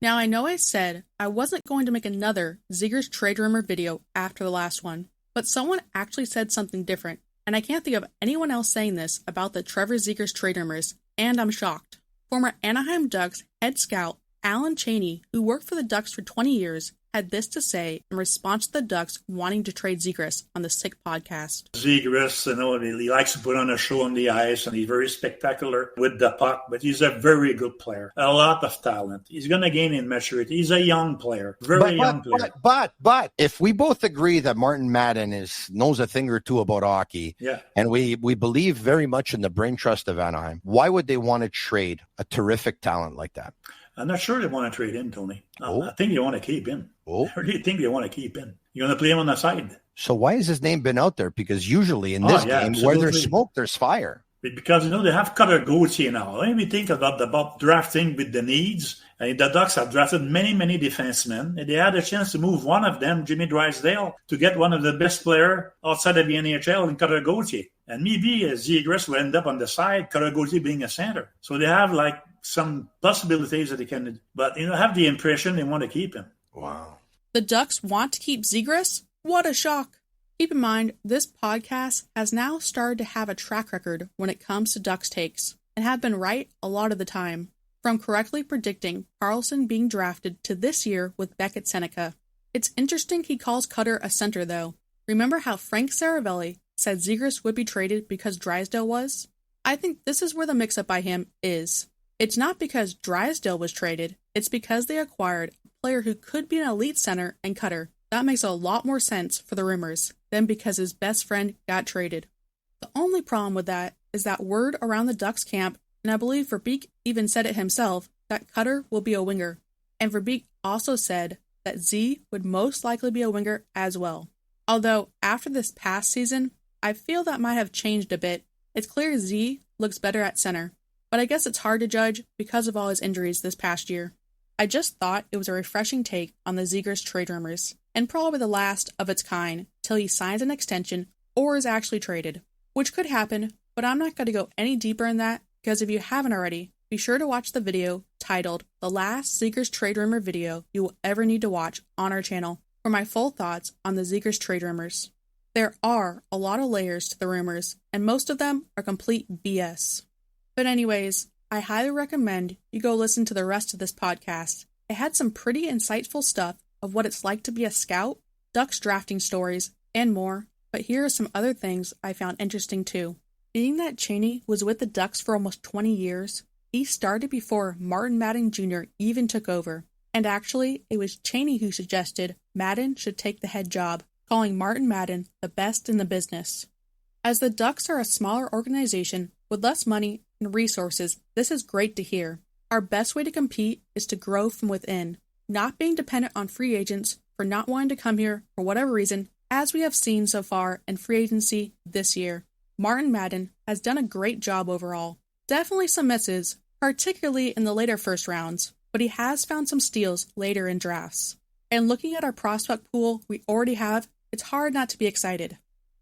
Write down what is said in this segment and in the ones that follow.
Now, I know I said I wasn't going to make another Zegras trade rumor video after the last one, but someone actually said something different, and I can't think of anyone else saying this about the Trevor Zegras trade rumors, and I'm shocked. Former Anaheim Ducks head scout Alain Chainey, who worked for the Ducks for 20 years, had this to say in response to the Ducks wanting to trade Zegras on the Sick podcast. Zegras, he likes to put on a show on the ice, and he's very spectacular with the puck, but he's a very good player. A lot of talent. He's going to gain in maturity. He's a young player. Young player. But if we both agree that Martin Madden knows a thing or two about hockey, and we believe very much in the brain trust of Anaheim, why would they want to trade a terrific talent like that? I'm not sure they want to trade him, Tony. I think they want to keep him. I really think they want to keep him. You're going to play him on the side. So why has his name been out there? Because usually in this game, absolutely, where there's smoke, there's fire. Because, they have Cutter Gauthier now. Let me think about drafting with the needs. The Ducks have drafted many, many defensemen. And they had a chance to move one of them, Jimmy Drysdale, to get one of the best players outside of the NHL in Cutter Gauthier. And maybe Zegras will end up on the side, Cutter Gauthier being a center. So they have some possibilities that they can, but I have the impression they want to keep him. Wow. The Ducks want to keep Zegras? What a shock. Keep in mind, this podcast has now started to have a track record when it comes to Ducks takes, and have been right a lot of the time. From correctly predicting Karlsson being drafted to this year with Beckett Seneca. It's interesting he calls Cutter a center, though. Remember how Frank Saravelli said Zegras would be traded because Drysdale was? I think this is where the mix-up by him is. It's not because Drysdale was traded, it's because they acquired a player who could be an elite center and Cutter. That makes a lot more sense for the rumors than because his best friend got traded. The only problem with that is that word around the Ducks camp, and I believe Verbeek even said it himself, that Cutter will be a winger. And Verbeek also said that Z would most likely be a winger as well. Although, after this past season, I feel that might have changed a bit. It's clear Z looks better at center. But I guess it's hard to judge because of all his injuries this past year. I just thought it was a refreshing take on the Zegras trade rumors, and probably the last of its kind till he signs an extension or is actually traded, which could happen, but I'm not going to go any deeper in that because if you haven't already, be sure to watch the video titled The Last Zegras Trade Rumor Video You Will Ever Need to Watch on our channel for my full thoughts on the Zegras trade rumors. There are a lot of layers to the rumors, and most of them are complete BS. But anyways, I highly recommend you go listen to the rest of this podcast. It had some pretty insightful stuff of what it's like to be a scout, Ducks drafting stories, and more, but here are some other things I found interesting too. Being that Chainey was with the Ducks for almost 20 years, he started before Martin Madden Jr. even took over, and actually, it was Chainey who suggested Madden should take the head job, calling Martin Madden the best in the business. As the Ducks are a smaller organization with less money and resources, this is great to hear. Our best way to compete is to grow from within, not being dependent on free agents for not wanting to come here for whatever reason, as we have seen so far in free agency this year. Martin Madden has done a great job overall. Definitely some misses, particularly in the later first rounds, but he has found some steals later in drafts. And looking at our prospect pool we already have, it's hard not to be excited.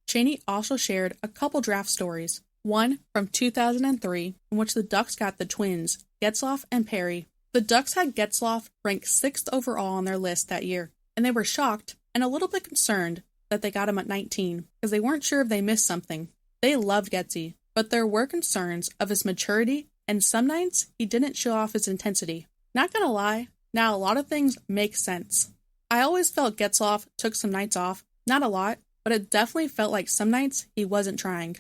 Chainey also shared a couple draft stories. One from 2003, in which the Ducks got the twins, Getzlaf and Perry. The Ducks had Getzlaf ranked 6th overall on their list that year, and they were shocked and a little bit concerned that they got him at 19, because they weren't sure if they missed something. They loved Getzy, but there were concerns of his maturity, and some nights he didn't show off his intensity. Not gonna lie, now a lot of things make sense. I always felt Getzlaf took some nights off, not a lot, but it definitely felt like some nights he wasn't trying.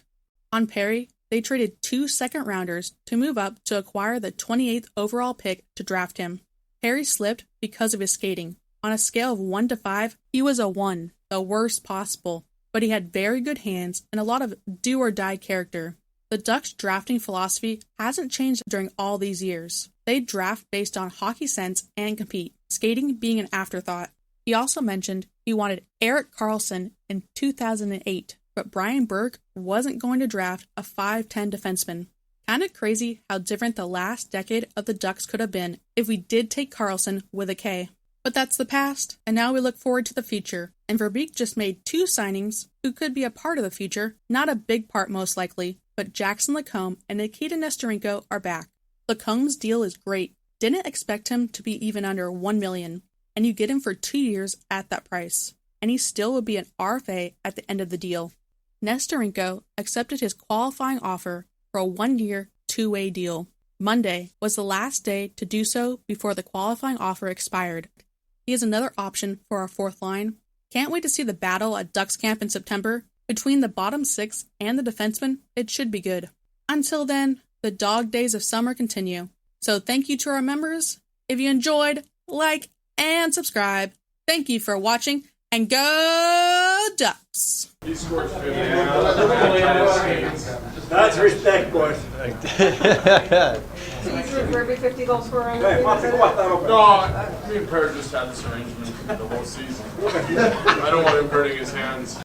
On Perry, they traded 2 second-rounders to move up to acquire the 28th overall pick to draft him. Perry slipped because of his skating. On a scale of 1 to 5, he was a 1, the worst possible, but he had very good hands and a lot of do-or-die character. The Ducks' drafting philosophy hasn't changed during all these years. They draft based on hockey sense and compete, skating being an afterthought. He also mentioned he wanted Erik Karlsson in 2008. But Brian Burke wasn't going to draft a 5'10" defenseman. Kinda crazy how different the last decade of the Ducks could have been if we did take Karlsson with a K. But that's the past, and now we look forward to the future. And Verbeek just made 2 signings who could be a part of the future, not a big part most likely, but Jackson Lacombe and Nikita Nesterenko are back. Lacombe's deal is great. Didn't expect him to be even under $1 million, and you get him for 2 years at that price, and he still would be an RFA at the end of the deal. Nesterenko accepted his qualifying offer for a 1-year, 2-way deal. Monday was the last day to do so before the qualifying offer expired. He is another option for our fourth line. Can't wait to see the battle at Ducks camp in September. Between the bottom six and the defensemen, it should be good. Until then, the dog days of summer continue. So thank you to our members. If you enjoyed, like and subscribe. Thank you for watching, and go Ducks! He scored 50. That's respect, boys. For every 50 goals scorer. No, me and Per just had this arrangement for the whole season. I don't want him hurting his hands.